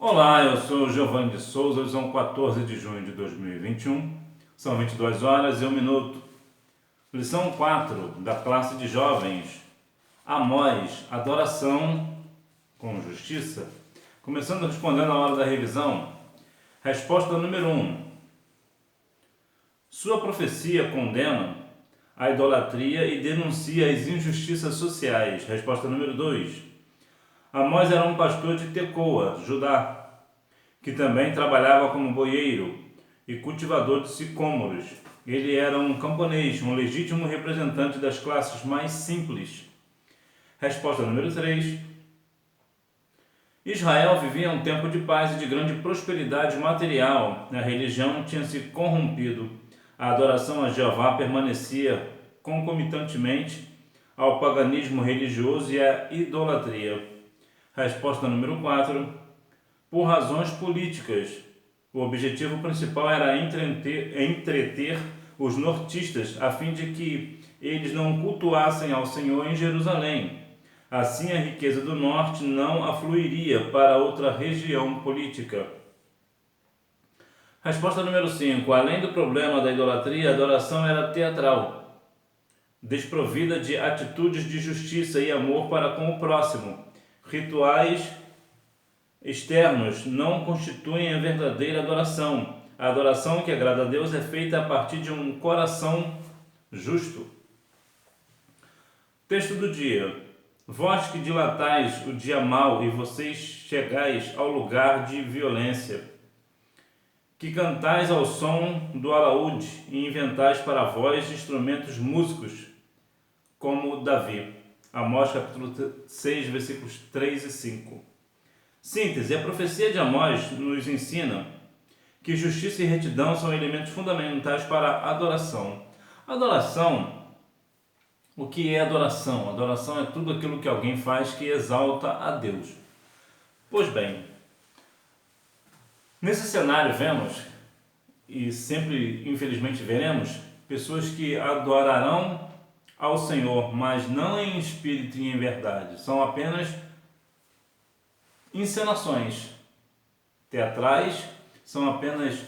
Olá, eu sou Giovanni de Souza, hoje são 14 de junho de 2021, são 22 horas e 1 minuto. Lição 4 da classe de jovens, Amós, adoração com justiça. Começando respondendo a hora da revisão, resposta número 1. Sua profecia condena a idolatria e denuncia as injustiças sociais. Resposta número 2. Amós era um pastor de Tecoa, Judá, que também trabalhava como boieiro e cultivador de sicômoros. Ele era um camponês, um legítimo representante das classes mais simples. Resposta número 3. Israel vivia um tempo de paz e de grande prosperidade material. A religião tinha se corrompido. A adoração a Jeová permanecia concomitantemente ao paganismo religioso e à idolatria. Resposta número 4. Por razões políticas. O objetivo principal era entreter os nortistas, a fim de que eles não cultuassem ao Senhor em Jerusalém. Assim, a riqueza do norte não afluiria para outra região política. Resposta número 5. Além do problema da idolatria, a adoração era teatral, desprovida de atitudes de justiça e amor para com o próximo. Rituais externos não constituem a verdadeira adoração. A adoração que agrada a Deus é feita a partir de um coração justo. Texto do dia. Vós que dilatais o dia mau e vocês chegais ao lugar de violência, que cantais ao som do alaúde e inventais para vós instrumentos músicos, como Davi. Amós capítulo 6, versículos 3 e 5. Síntese. A profecia de Amós nos ensina que justiça e retidão são elementos fundamentais para a adoração. Adoração, o que é adoração? Adoração é tudo aquilo que alguém faz que exalta a Deus. Pois bem, nesse cenário vemos, e sempre infelizmente veremos, pessoas que adorarão ao Senhor, mas não em espírito e em verdade. São apenas encenações teatrais, são apenas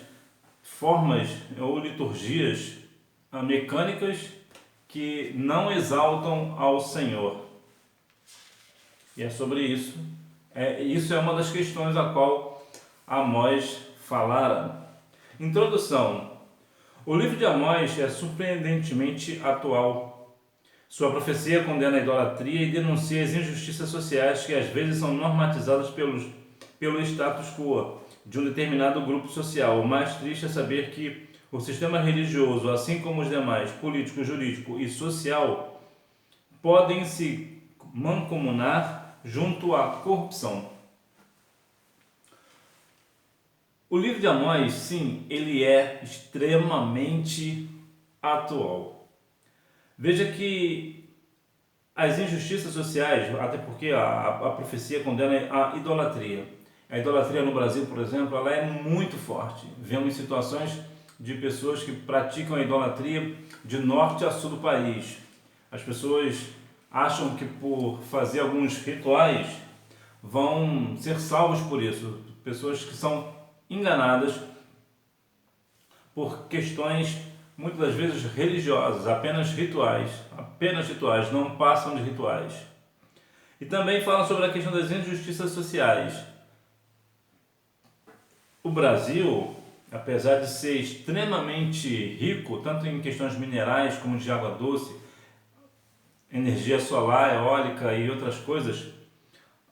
formas ou liturgias mecânicas que não exaltam ao Senhor. E é sobre isso. Isso é uma das questões a qual Amós falara. Introdução. O livro de Amós é surpreendentemente atual. Sua profecia condena a idolatria e denuncia as injustiças sociais que às vezes são normatizadas pelo status quo de um determinado grupo social. O mais triste é saber que o sistema religioso, assim como os demais, político, jurídico e social, podem se mancomunar junto à corrupção. O livro de Amós, sim, ele é extremamente atual. Veja que as injustiças sociais, até porque a profecia condena a idolatria. A idolatria no Brasil, por exemplo, ela é muito forte. Vemos situações de pessoas que praticam a idolatria de norte a sul do país. As pessoas acham que por fazer alguns rituais vão ser salvos por isso. Pessoas que são enganadas por questões muitas das vezes religiosas, apenas rituais, não passam de rituais. E também falam sobre a questão das injustiças sociais. O Brasil, apesar de ser extremamente rico, tanto em questões minerais como de água doce, energia solar, eólica e outras coisas,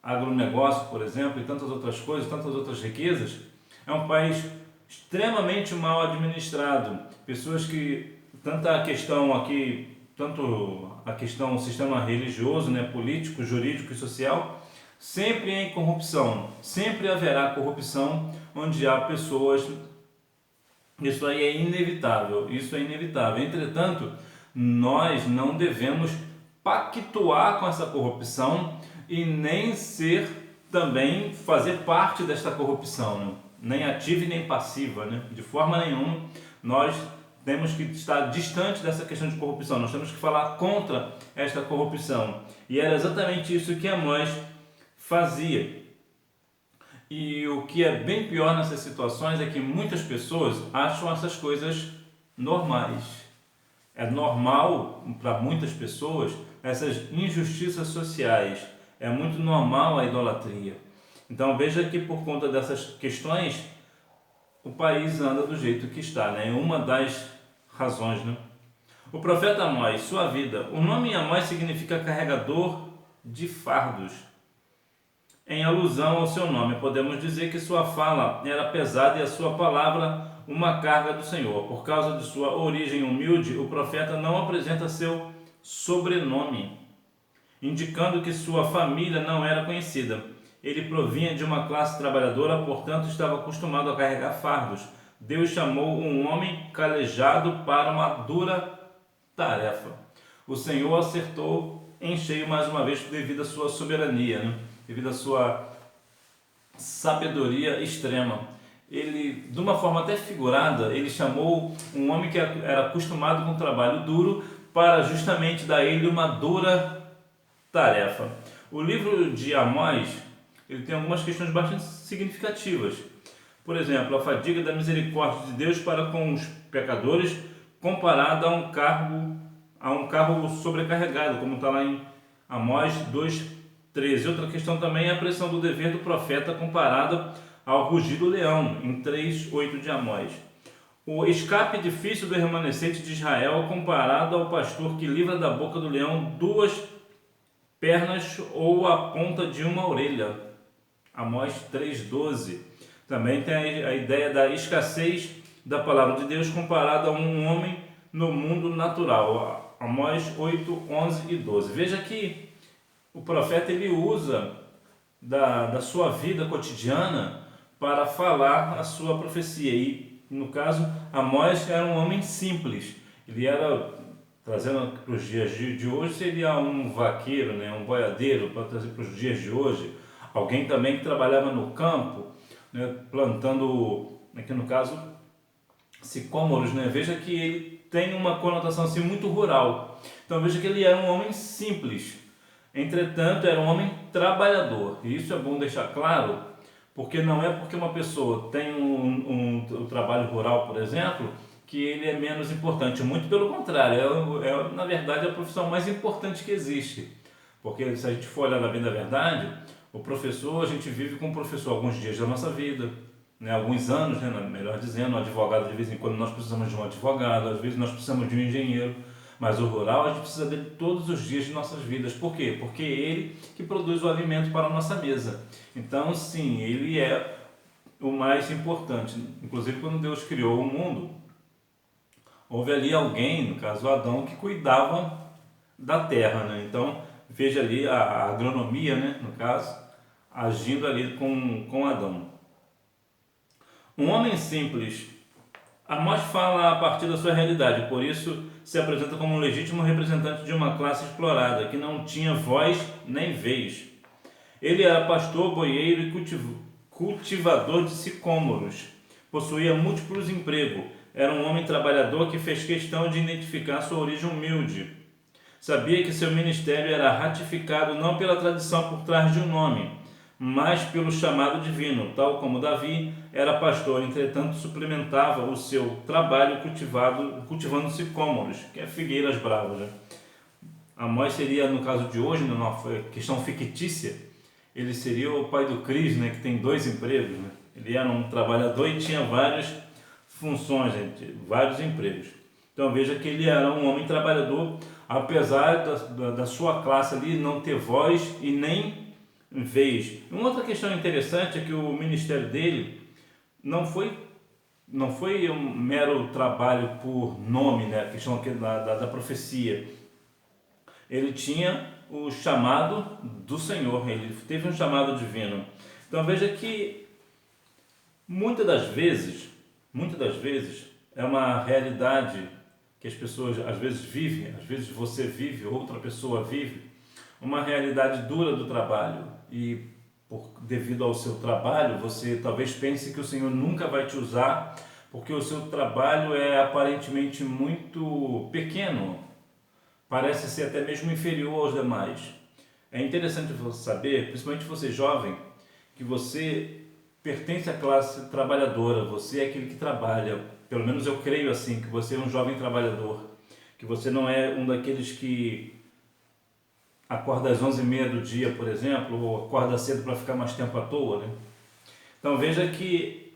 agronegócio, por exemplo, e tantas outras coisas, tantas outras riquezas, é um país extremamente mal administrado. Pessoas que, tanto a questão sistema religioso, político, jurídico e social, sempre em corrupção, sempre haverá corrupção onde há pessoas. Isso aí é inevitável. Entretanto, nós não devemos pactuar com essa corrupção e nem também fazer parte desta corrupção, nem ativa e nem passiva, de forma nenhuma. Nós temos que estar distante dessa questão de corrupção, nós temos que falar contra esta corrupção. E era exatamente isso que Amós fazia. E o que é bem pior nessas situações é que muitas pessoas acham essas coisas normais. É normal para muitas pessoas essas injustiças sociais. É muito normal a idolatria. Então veja que por conta dessas questões o país anda do jeito que está, né? Uma das razões, né? O profeta Amós, sua vida. O nome Amós significa carregador de fardos. Em alusão ao seu nome, podemos dizer que sua fala era pesada e a sua palavra uma carga do Senhor. Por causa de sua origem humilde, o profeta não apresenta seu sobrenome, indicando que sua família não era conhecida. Ele provinha de uma classe trabalhadora, portanto estava acostumado a carregar fardos. Deus chamou um homem calejado para uma dura tarefa. O Senhor acertou em cheio mais uma vez devido à sua soberania, né? Devido à sua sabedoria extrema. Ele, de uma forma até figurada, ele chamou um homem que era acostumado com um trabalho duro para justamente dar a ele uma dura tarefa. O livro de Amós, ele tem algumas questões bastante significativas. Por exemplo, a fadiga da misericórdia de Deus para com os pecadores comparada a um carro sobrecarregado, como está lá em Amós 2:13. Outra questão também é a pressão do dever do profeta comparada ao rugir do leão, em 3:8 de Amós. O escape difícil do remanescente de Israel comparado ao pastor que livra da boca do leão duas pernas ou a ponta de uma orelha. Amós 3:12. Também tem a ideia da escassez da palavra de Deus comparada a um homem no mundo natural. Amós 8:11 e 12. Veja que o profeta ele usa da sua vida cotidiana para falar a sua profecia. E, no caso, Amós era um homem simples. Ele era, trazendo para os dias de hoje, seria um vaqueiro, né? Um boiadeiro, para trazer para os dias de hoje. Alguém também que trabalhava no campo, né? Plantando, aqui no caso, sicômoros, né? Veja que ele tem uma conotação assim, muito rural. Então veja que ele era um homem simples. Entretanto, era um homem trabalhador. E isso é bom deixar claro, porque não é porque uma pessoa tem um trabalho rural, por exemplo, que ele é menos importante. Muito pelo contrário, na verdade a profissão mais importante que existe. Porque se a gente for olhar na bem da verdade, o professor, a gente vive com o professor alguns dias da nossa vida, né? Alguns anos, né? Melhor dizendo, o advogado de vez em quando nós precisamos de um advogado, às vezes nós precisamos de um engenheiro. Mas o rural a gente precisa dele todos os dias de nossas vidas. Por quê? Porque é ele que produz o alimento para a nossa mesa. Então, sim, ele é o mais importante. Inclusive, quando Deus criou o mundo, houve ali alguém, no caso Adão, que cuidava da terra, né? Então, veja ali a agronomia, né? No caso, agindo ali com Adão. Um homem simples. Amós fala a partir da sua realidade, por isso se apresenta como um legítimo representante de uma classe explorada, que não tinha voz nem vez. Ele era pastor, boieiro e cultivador de sicômoros. Possuía múltiplos empregos. Era um homem trabalhador que fez questão de identificar sua origem humilde. Sabia que seu ministério era ratificado não pela tradição por trás de um nome, mas pelo chamado divino. Tal como Davi era pastor, entretanto suplementava o seu trabalho cultivando sicômoros, que é figueiras bravas. Né? Amós seria, no caso de hoje, numa questão fictícia, ele seria o pai do Cris, né, que tem 2 empregos. Né? Ele era um trabalhador e tinha várias funções, vários empregos. Então veja que ele era um homem trabalhador, apesar da sua classe ali não ter voz e nem vez. Uma outra questão interessante é que o ministério dele não foi um mero trabalho por nome, né? A questão aqui da profecia. Ele tinha o chamado do Senhor, ele teve um chamado divino. Então veja que muitas das vezes é uma realidade que as pessoas às vezes vivem, às vezes você vive, outra pessoa vive, uma realidade dura do trabalho. E devido ao seu trabalho, você talvez pense que o Senhor nunca vai te usar, porque o seu trabalho é aparentemente muito pequeno, parece ser até mesmo inferior aos demais. É interessante você saber, principalmente você jovem, que você pertence à classe trabalhadora, você é aquele que trabalha. Pelo menos eu creio assim, que você é um jovem trabalhador, que você não é um daqueles que acorda às 11h30 do dia, por exemplo, ou acorda cedo para ficar mais tempo à toa, né? Então veja que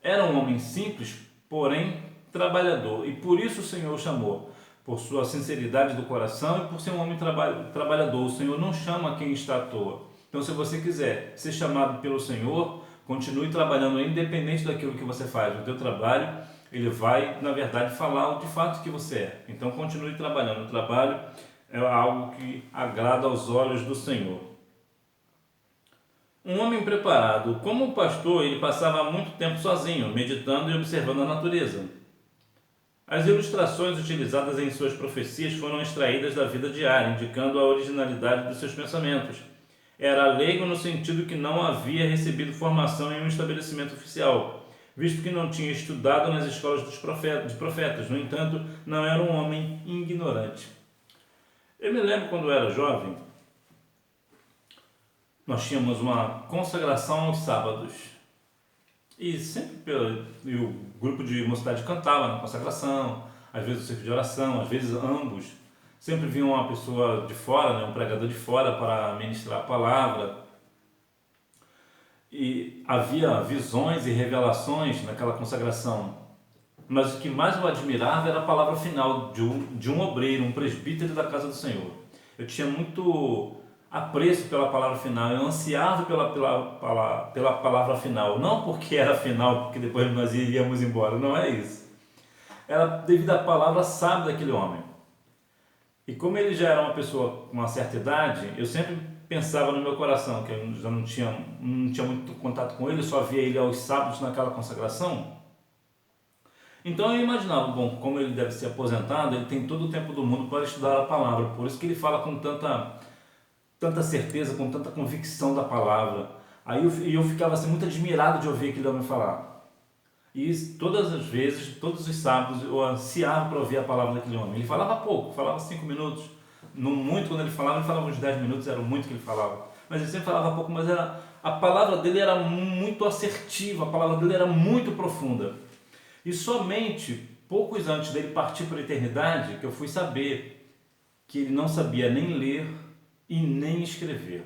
era um homem simples, porém trabalhador, e por isso o Senhor o chamou, por sua sinceridade do coração e por ser um homem trabalhador. O Senhor não chama quem está à toa. Então, se você quiser ser chamado pelo Senhor, continue trabalhando, independente daquilo que você faz. O teu trabalho, ele vai, na verdade, falar o de fato que você é. Então, continue trabalhando. O trabalho é algo que agrada aos olhos do Senhor. Um homem preparado. Como pastor, ele passava muito tempo sozinho, meditando e observando a natureza. As ilustrações utilizadas em suas profecias foram extraídas da vida diária, indicando a originalidade dos seus pensamentos. Era leigo no sentido que não havia recebido formação em um estabelecimento oficial, visto que não tinha estudado nas escolas dos profetas. No entanto, não era um homem ignorante. Eu me lembro quando eu era jovem, nós tínhamos uma consagração aos sábados. E sempre o grupo de mocidade cantava na consagração, às vezes o circo de oração, às vezes ambos. Sempre vinha uma pessoa de fora, um pregador de fora para ministrar a palavra. E havia visões e revelações naquela consagração. Mas o que mais eu admirava era a palavra final de um obreiro, um presbítero da casa do Senhor. Eu tinha muito apreço pela palavra final, eu ansiava pela palavra final, não porque era final, porque depois nós iríamos embora, não é isso. Era devido à palavra sábia daquele homem. E como ele já era uma pessoa com uma certa idade, eu sempre pensava no meu coração, que eu já não tinha muito contato com ele, eu só via ele aos sábados naquela consagração. Então eu imaginava, bom, como ele deve ser aposentado, ele tem todo o tempo do mundo para estudar a palavra, por isso que ele fala com tanta certeza, com tanta convicção da palavra. Aí eu ficava assim, muito admirado de ouvir aquele homem falar. E todas as vezes, todos os sábados, eu ansiava para ouvir a palavra daquele homem. Ele falava pouco, falava 5 minutos. Não muito, quando ele falava uns 10 minutos, era muito que ele falava. Mas ele sempre falava pouco, mas a palavra dele era muito assertiva, a palavra dele era muito profunda. E somente poucos antes dele partir para a eternidade, que eu fui saber que ele não sabia nem ler e nem escrever.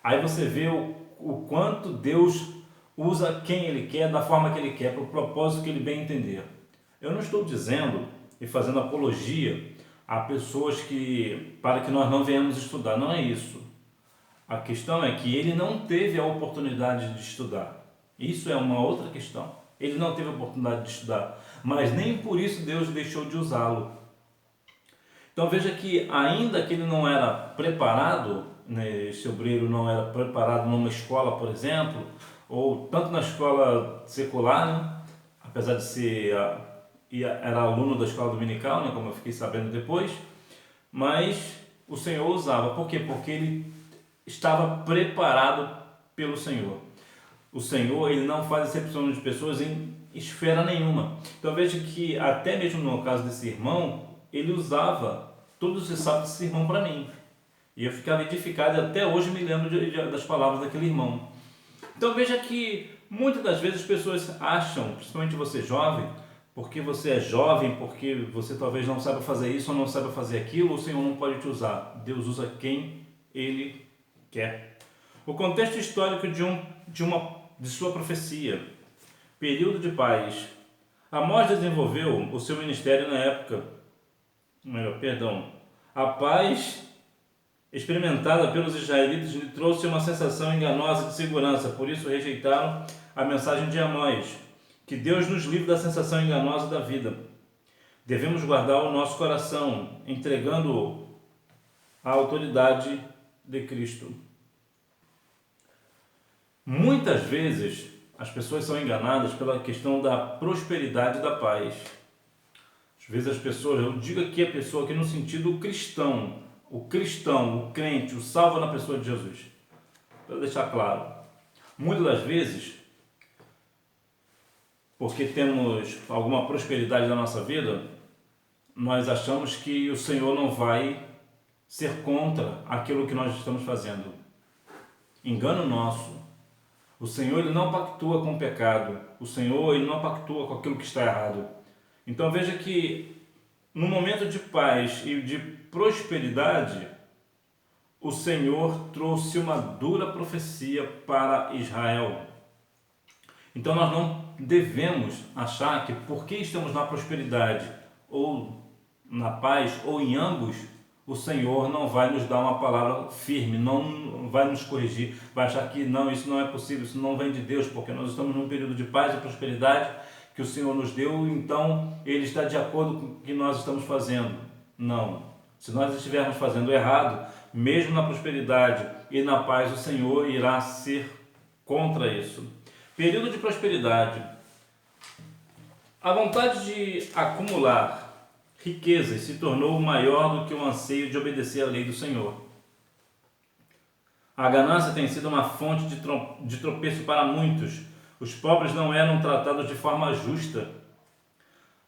Aí você vê o quanto Deus usa quem Ele quer, da forma que Ele quer, para o propósito que Ele bem entender. Eu não estou dizendo e fazendo apologia a pessoas para que nós não venhamos estudar, não é isso. A questão é que ele não teve a oportunidade de estudar. Isso é uma outra questão. Ele não teve a oportunidade de estudar, mas nem por isso Deus deixou de usá-lo. Então veja que ainda que ele não era preparado, né, esse obreiro não era preparado numa escola, por exemplo, ou tanto na escola secular, né, apesar de ser era aluno da escola dominical, né, como eu fiquei sabendo depois, mas o Senhor usava. Por quê? Porque ele estava preparado pelo Senhor. O Senhor, ele não faz exceção de pessoas em esfera nenhuma. Então veja que até mesmo no caso desse irmão, ele usava todos os sábados desse irmão para mim. E eu ficava edificado e até hoje me lembro das palavras daquele irmão. Então veja que muitas das vezes as pessoas acham, principalmente você jovem, porque você é jovem, porque você talvez não saiba fazer isso ou não saiba fazer aquilo, o Senhor não pode te usar. Deus usa quem Ele quer. O contexto histórico de sua profecia. Período de paz. Amós desenvolveu o seu ministério na época. A paz experimentada pelos israelitas lhe trouxe uma sensação enganosa de segurança, por isso rejeitaram a mensagem de Amós. Que Deus nos livre da sensação enganosa da vida. Devemos guardar o nosso coração, entregando-o à autoridade de Cristo. Muitas vezes as pessoas são enganadas pela questão da prosperidade e da paz. Às vezes as pessoas, eu digo aqui a pessoa aqui no sentido cristão, o crente, o salvo na pessoa de Jesus. Para deixar claro, muitas das vezes, porque temos alguma prosperidade na nossa vida, nós achamos que o Senhor não vai ser contra aquilo que nós estamos fazendo. Engano nosso. O Senhor ele não pactua com o pecado. O Senhor ele não pactua com aquilo que está errado. Então veja que no momento de paz e de prosperidade, o Senhor trouxe uma dura profecia para Israel. Então nós não devemos achar que porque estamos na prosperidade ou na paz ou em ambos, o Senhor não vai nos dar uma palavra firme, não vai nos corrigir, vai achar que não, isso não é possível, isso não vem de Deus, porque nós estamos num período de paz e prosperidade que o Senhor nos deu, então Ele está de acordo com o que nós estamos fazendo. Não. Se nós estivermos fazendo errado, mesmo na prosperidade e na paz, o Senhor irá ser contra isso. Período de prosperidade. A vontade de acumular riquezas se tornou maior do que o anseio de obedecer à lei do Senhor. A ganância tem sido uma fonte de tropeço para muitos. Os pobres não eram tratados de forma justa.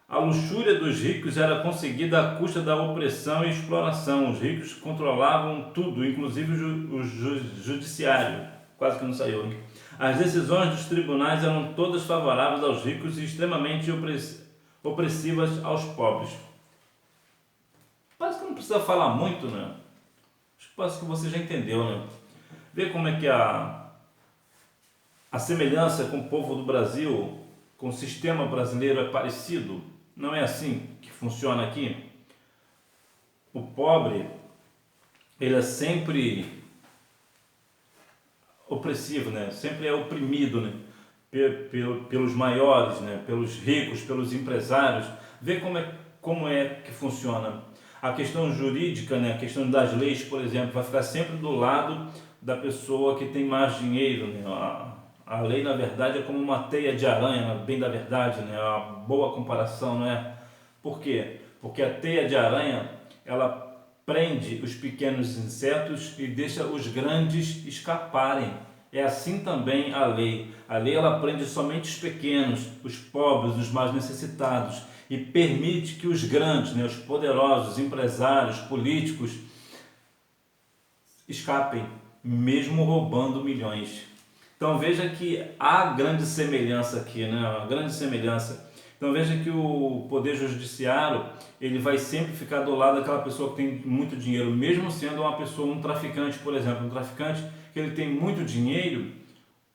A luxúria dos ricos era conseguida à custa da opressão e exploração. Os ricos controlavam tudo, inclusive o judiciário. Quase que não saiu, hein? As decisões dos tribunais eram todas favoráveis aos ricos e extremamente opressivas aos pobres. Parece que não precisa falar muito, né? Parece que você já entendeu, né? Vê como é que a semelhança com o povo do Brasil, com o sistema brasileiro é parecido. Não é assim que funciona aqui. O pobre, ele é sempre opressivo, né? Sempre é oprimido, né? Pelos maiores, né? Pelos ricos, pelos empresários. Vê como é que funciona. A questão jurídica, né? A questão das leis, por exemplo, vai ficar sempre do lado da pessoa que tem mais dinheiro, né? A lei, na verdade, é como uma teia de aranha, bem da verdade, né? É uma boa comparação, não é? Por quê? Porque a teia de aranha, ela prende os pequenos insetos e deixa os grandes escaparem. É assim também a lei. A lei, ela prende somente os pequenos, os pobres, os mais necessitados e permite que os grandes, né? Os poderosos, empresários, políticos, escapem, mesmo roubando milhões. Então veja que há grande semelhança aqui, né? Uma grande semelhança. Então veja que o poder judiciário, ele vai sempre ficar do lado daquela pessoa que tem muito dinheiro, mesmo sendo uma pessoa, um traficante, por exemplo, um traficante que ele tem muito dinheiro,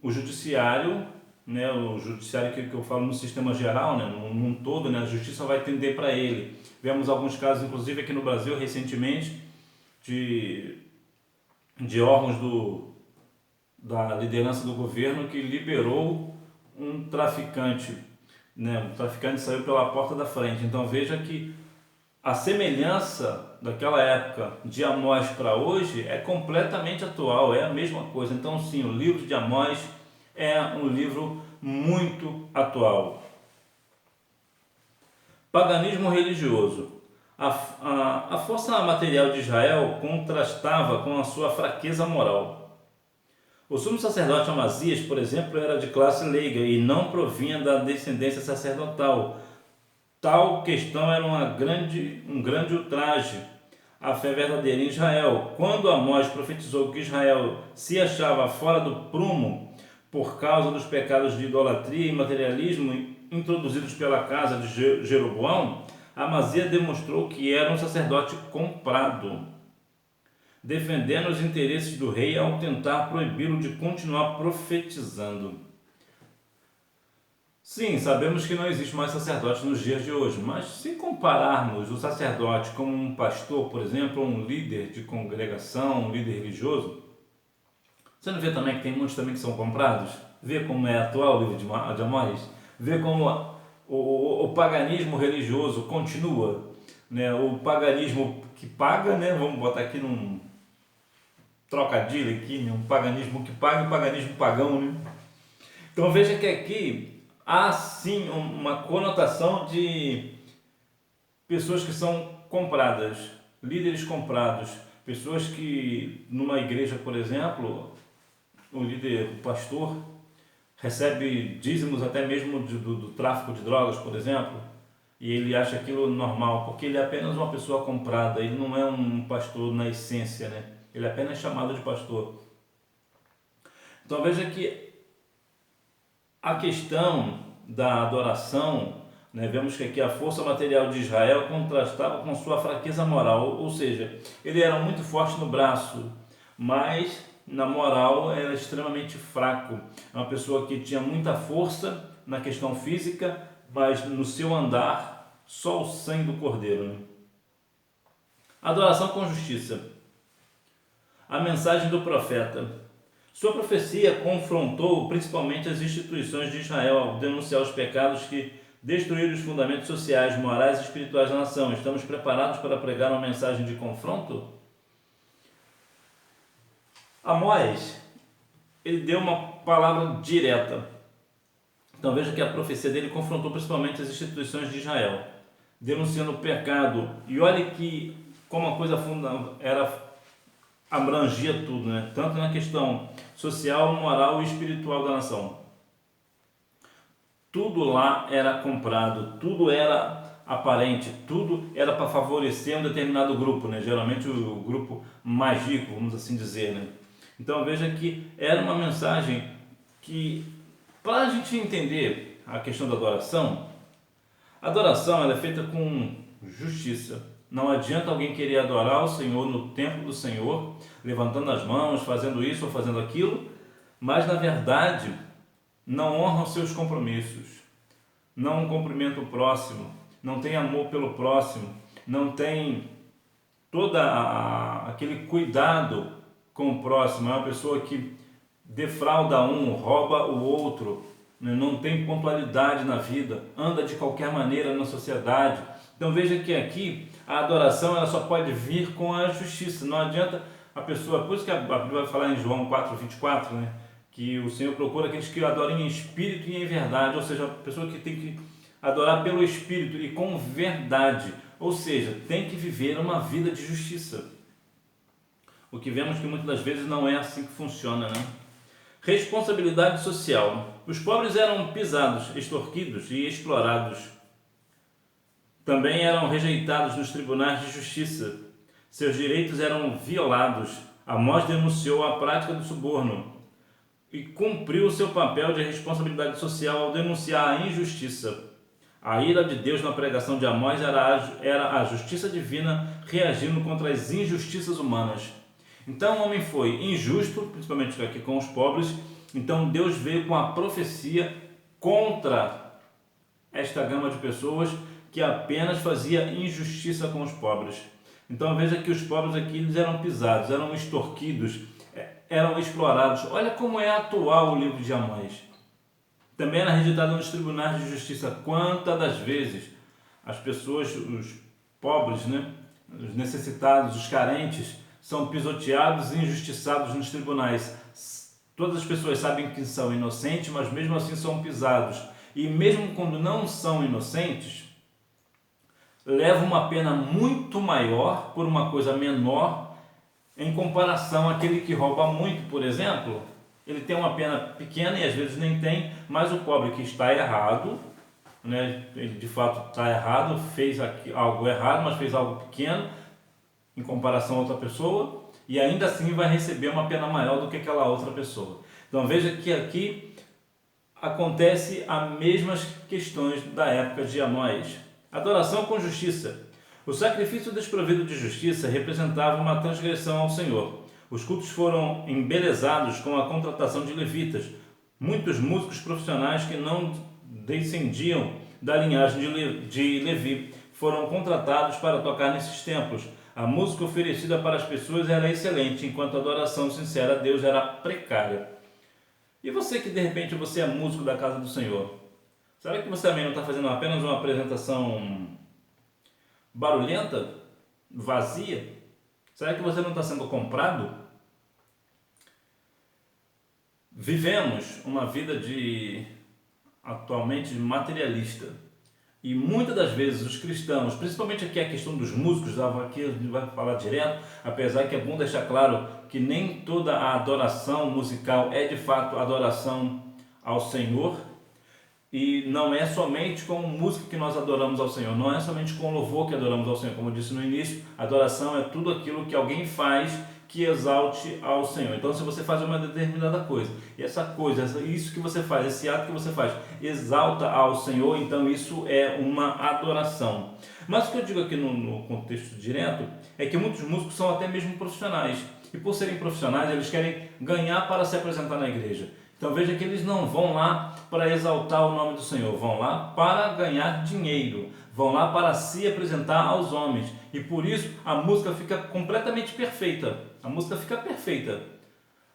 o judiciário, né? O judiciário que eu falo no sistema geral, né? Num todo, né? A justiça vai tender para ele. Vemos alguns casos, inclusive aqui no Brasil, recentemente, de órgãos da liderança do governo que liberou um traficante, né? O traficante saiu pela porta da frente. Então veja que a semelhança daquela época de Amós para hoje é completamente atual, é a mesma coisa. Então sim, o livro de Amós é um livro muito atual. Paganismo religioso. A força material de Israel contrastava com a sua fraqueza moral. O sumo sacerdote Amazias, por exemplo, era de classe leiga e não provinha da descendência sacerdotal. Tal questão era um grande ultraje à fé verdadeira em Israel. Quando Amós profetizou que Israel se achava fora do prumo por causa dos pecados de idolatria e materialismo introduzidos pela casa de Jeroboão, Amazias demonstrou que era um sacerdote comprado, defendendo os interesses do rei ao tentar proibi-lo de continuar profetizando. Sim, sabemos que não existe mais sacerdote nos dias de hoje, mas se compararmos o sacerdote como um pastor, por exemplo, ou um líder de congregação, um líder religioso, você não vê também que tem muitos também que são comprados? Vê como é atual o livro de Amós? Vê como o paganismo religioso continua, né? O paganismo que paga, né? Vamos botar aqui num trocadilho aqui, né? Um paganismo que paga e um paganismo pagão, né? Então veja que aqui há sim uma conotação de pessoas que são compradas, líderes comprados, pessoas que numa igreja, por exemplo, o líder, o pastor, recebe dízimos até mesmo do tráfico de drogas, por exemplo, e ele acha aquilo normal, porque ele é apenas uma pessoa comprada, ele não é um pastor na essência, né? Ele é apenas chamado de pastor. Então veja que A questão da adoração, né, vemos que aqui a força material de Israel contrastava com sua fraqueza moral, ou seja, ele era muito forte no braço, mas na moral era extremamente fraco. É uma pessoa que tinha muita força na questão física, mas no seu andar só o sangue do cordeiro, né? Adoração com justiça. A mensagem do profeta. Sua profecia confrontou principalmente as instituições de Israel ao denunciar os pecados que destruíram os fundamentos sociais, morais e espirituais da nação. Estamos preparados para pregar uma mensagem de confronto? Amós, ele deu uma palavra direta. Então veja que a profecia dele confrontou principalmente as instituições de Israel, denunciando o pecado. E olha que como a coisa abrangia tudo, né? Tanto na questão social, moral e espiritual da nação. Tudo lá era comprado, tudo era aparente, tudo era para favorecer um determinado grupo, né? Geralmente o grupo mais rico, vamos assim dizer, né? Então veja que era uma mensagem que, para a gente entender a questão da adoração, a adoração ela é feita com justiça. Não adianta alguém querer adorar o Senhor no templo do Senhor, levantando as mãos, fazendo isso ou fazendo aquilo, mas na verdade não honram seus compromissos, não cumprimenta o próximo, não tem amor pelo próximo, não tem aquele cuidado com o próximo. É uma pessoa que defrauda um, rouba o outro, né? Não tem pontualidade na vida, anda de qualquer maneira na sociedade. Então veja que aqui a adoração ela só pode vir com a justiça. Não adianta a pessoa, por isso que a Bíblia vai falar em João 4:24, né? Que o Senhor procura aqueles que adorem em espírito e em verdade, ou seja, a pessoa que tem que adorar pelo espírito e com verdade, ou seja, tem que viver uma vida de justiça. O que vemos que muitas das vezes não é assim que funciona, né? Responsabilidade social. Os pobres eram pisados, extorquidos e explorados. Também eram rejeitados nos tribunais de justiça. Seus direitos eram violados. Amós denunciou a prática do suborno e cumpriu o seu papel de responsabilidade social ao denunciar a injustiça. A ira de Deus na pregação de Amós era a justiça divina reagindo contra as injustiças humanas. Então o homem foi injusto, principalmente aqui com os pobres. Então Deus veio com a profecia contra esta gama de pessoas que apenas fazia injustiça com os pobres. Então veja que os pobres aqui eles eram pisados, eram extorquidos, eram explorados. Olha como é atual o livro de Amós. Também era rejeitado nos tribunais de justiça. Quantas das vezes as pessoas, os pobres, né, os necessitados, os carentes, são pisoteados e injustiçados nos tribunais. Todas as pessoas sabem que são inocentes, mas mesmo assim são pisados. E mesmo quando não são inocentes, levam uma pena muito maior por uma coisa menor em comparação àquele que rouba muito, por exemplo. Ele tem uma pena pequena e às vezes nem tem, mas o pobre que está errado, né, ele de fato está errado, fez algo errado, mas fez algo pequeno em comparação a outra pessoa, e ainda assim vai receber uma pena maior do que aquela outra pessoa. Então veja que aqui acontece as mesmas questões da época de Amós. Adoração com justiça. O sacrifício desprovido de justiça representava uma transgressão ao Senhor. Os cultos foram embelezados com a contratação de levitas, muitos músicos profissionais que não descendiam da linhagem de Levi foram contratados para tocar nesses templos. A música oferecida para as pessoas era excelente, enquanto a adoração sincera a Deus era precária. E você que de repente você é músico da casa do Senhor, será que você também não está fazendo apenas uma apresentação barulhenta, vazia? Será que você não está sendo comprado? Vivemos uma vida atualmente materialista. E muitas das vezes os cristãos, principalmente aqui a questão dos músicos, aqui a gente vai falar direto, apesar que é bom deixar claro que nem toda a adoração musical é de fato adoração ao Senhor. E não é somente com música que nós adoramos ao Senhor, não é somente com louvor que adoramos ao Senhor. Como eu disse no início, adoração é tudo aquilo que alguém faz que exalte ao Senhor. Então, se você faz uma determinada coisa, e essa coisa, isso que você faz, esse ato que você faz, exalta ao Senhor, então isso é uma adoração. Mas o que eu digo aqui no contexto direto é que muitos músicos são até mesmo profissionais. E por serem profissionais, eles querem ganhar para se apresentar na igreja. Então veja que eles não vão lá para exaltar o nome do Senhor, vão lá para ganhar dinheiro, vão lá para se apresentar aos homens. E por isso a música fica completamente perfeita. A música fica perfeita.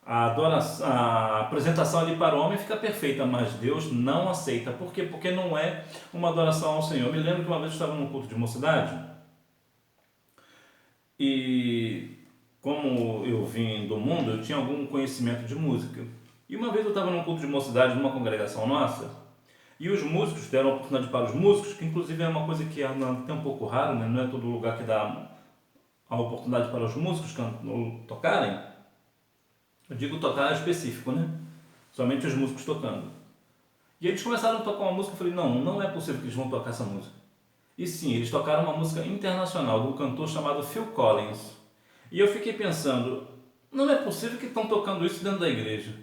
A apresentação ali para o homem fica perfeita, mas Deus não aceita. Por quê? Porque não é uma adoração ao Senhor. Eu me lembro que uma vez eu estava num culto de mocidade e como eu vim do mundo, eu tinha algum conhecimento de música. E uma vez eu estava num culto de mocidade numa congregação nossa, e os músicos deram a oportunidade para os músicos, que inclusive é uma coisa que é até um pouco raro, né? Não é todo lugar que dá a oportunidade para os músicos tocarem. Eu digo tocar específico, né? Somente os músicos tocando. E eles começaram a tocar uma música, eu falei, não é possível que eles vão tocar essa música. E sim, eles tocaram uma música internacional de um cantor chamado Phil Collins. E eu fiquei pensando, não é possível que estão tocando isso dentro da igreja.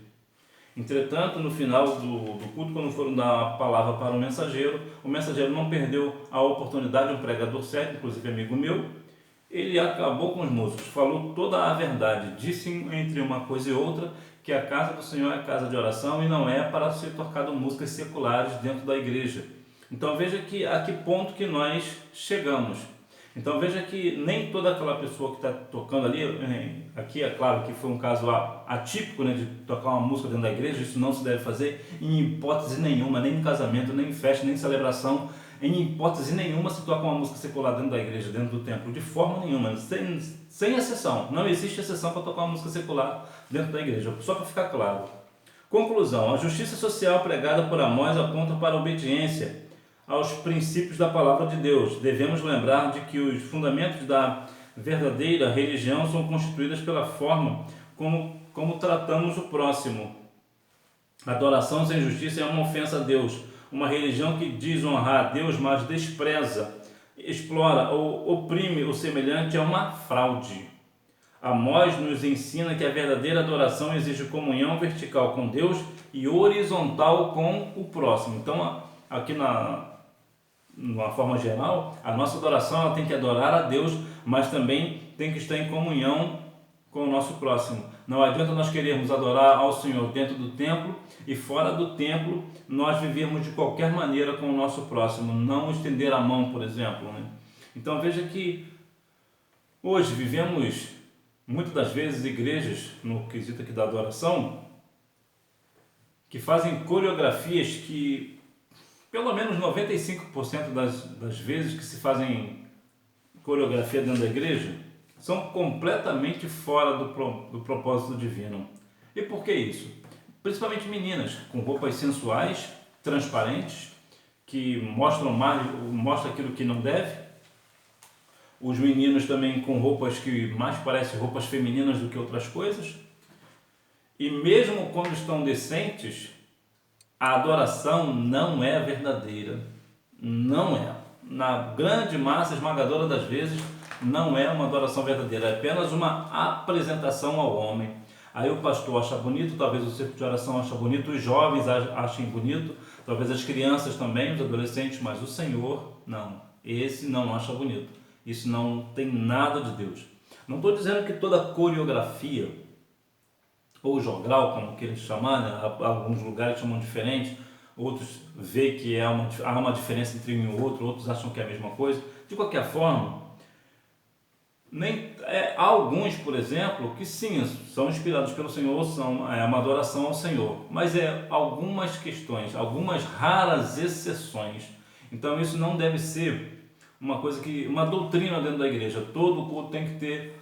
Entretanto, no final do culto, quando foram dar a palavra para o mensageiro não perdeu a oportunidade, um pregador certo, inclusive amigo meu, ele acabou com os músicos, falou toda a verdade, disse entre uma coisa e outra que a casa do Senhor é casa de oração e não é para ser tocado músicas seculares dentro da igreja. Então veja a que ponto que nós chegamos. Então veja que nem toda aquela pessoa que está tocando ali, aqui é claro que foi um caso atípico, né, de tocar uma música dentro da igreja, isso não se deve fazer em hipótese nenhuma, nem em casamento, nem em festa, nem em celebração, em hipótese nenhuma se toca uma música secular dentro da igreja, dentro do templo, de forma nenhuma, sem exceção, não existe exceção para tocar uma música secular dentro da igreja, só para ficar claro. Conclusão, a justiça social pregada por Amós aponta para a obediência aos princípios da palavra de Deus. Devemos lembrar de que os fundamentos da verdadeira religião são constituídos pela forma como tratamos o próximo. Adoração sem justiça é uma ofensa a Deus. Uma religião que diz honrar a Deus, mas despreza, explora ou oprime o semelhante é uma fraude. Amós nos ensina que a verdadeira adoração exige comunhão vertical com Deus e horizontal com o próximo. Então, aqui de uma forma geral, a nossa adoração ela tem que adorar a Deus, mas também tem que estar em comunhão com o nosso próximo. Não adianta nós querermos adorar ao Senhor dentro do templo e fora do templo nós vivermos de qualquer maneira com o nosso próximo, não estender a mão, por exemplo, né? Então veja que hoje vivemos muitas das vezes igrejas, no quesito aqui da adoração, que fazem coreografias que pelo menos 95% das vezes que se fazem coreografia dentro da igreja são completamente fora do propósito divino. E por que isso? Principalmente meninas com roupas sensuais, transparentes, que mostram aquilo que não deve. Os meninos também com roupas que mais parecem roupas femininas do que outras coisas. E mesmo quando estão decentes, a adoração não é verdadeira. Não é. Na grande massa esmagadora das vezes, não é uma adoração verdadeira. É apenas uma apresentação ao homem. Aí o pastor acha bonito, talvez o círculo de oração acha bonito, os jovens achem bonito, talvez as crianças também, os adolescentes, mas o Senhor, não. Esse não acha bonito. Isso não tem nada de Deus. Não estou dizendo que toda coreografia ou jogral, como querem chamar, né? Alguns lugares chamam diferente, outros veem que há uma diferença entre um e outro, outros acham que é a mesma coisa. De qualquer forma, há alguns, por exemplo, que sim, são inspirados pelo Senhor, é uma adoração ao Senhor, mas algumas questões, algumas raras exceções. Então isso não deve ser uma doutrina dentro da igreja. Todo culto tem que ter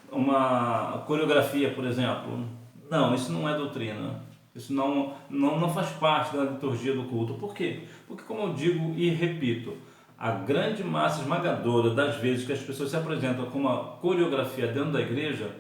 uma coreografia, por exemplo. Não, isso não é doutrina. Isso não faz parte da liturgia do culto. Por quê? Porque, como eu digo e repito, a grande massa esmagadora das vezes que as pessoas se apresentam com uma coreografia dentro da igreja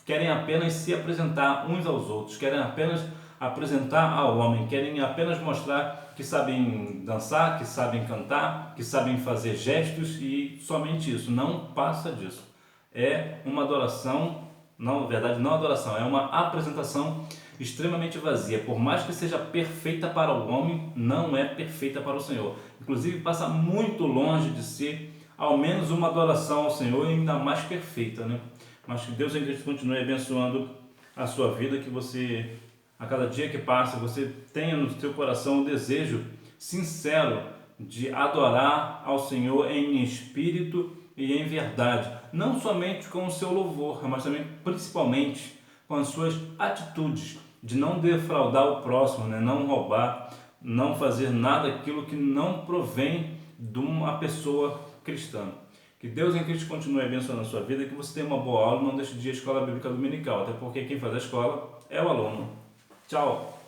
querem apenas se apresentar uns aos outros, querem apenas apresentar ao homem, querem apenas mostrar que sabem dançar, que sabem cantar, que sabem fazer gestos e somente isso, não passa disso. É uma adoração Não, na verdade, não adoração, é uma apresentação extremamente vazia. Por mais que seja perfeita para o homem, não é perfeita para o Senhor. Inclusive, passa muito longe de ser ao menos uma adoração ao Senhor e ainda mais perfeita, né? Mas que Deus em Cristo continue abençoando a sua vida, que você, a cada dia que passa, você tenha no seu coração o desejo sincero de adorar ao Senhor em espírito e em verdade, não somente com o seu louvor, mas também principalmente com as suas atitudes, de não defraudar o próximo, né? Não roubar, não fazer nada aquilo que não provém de uma pessoa cristã. Que Deus em Cristo continue abençoando a sua vida, que você tenha uma boa aula, não deixe de ir à escola bíblica dominical, até porque quem faz a escola é o aluno. Tchau!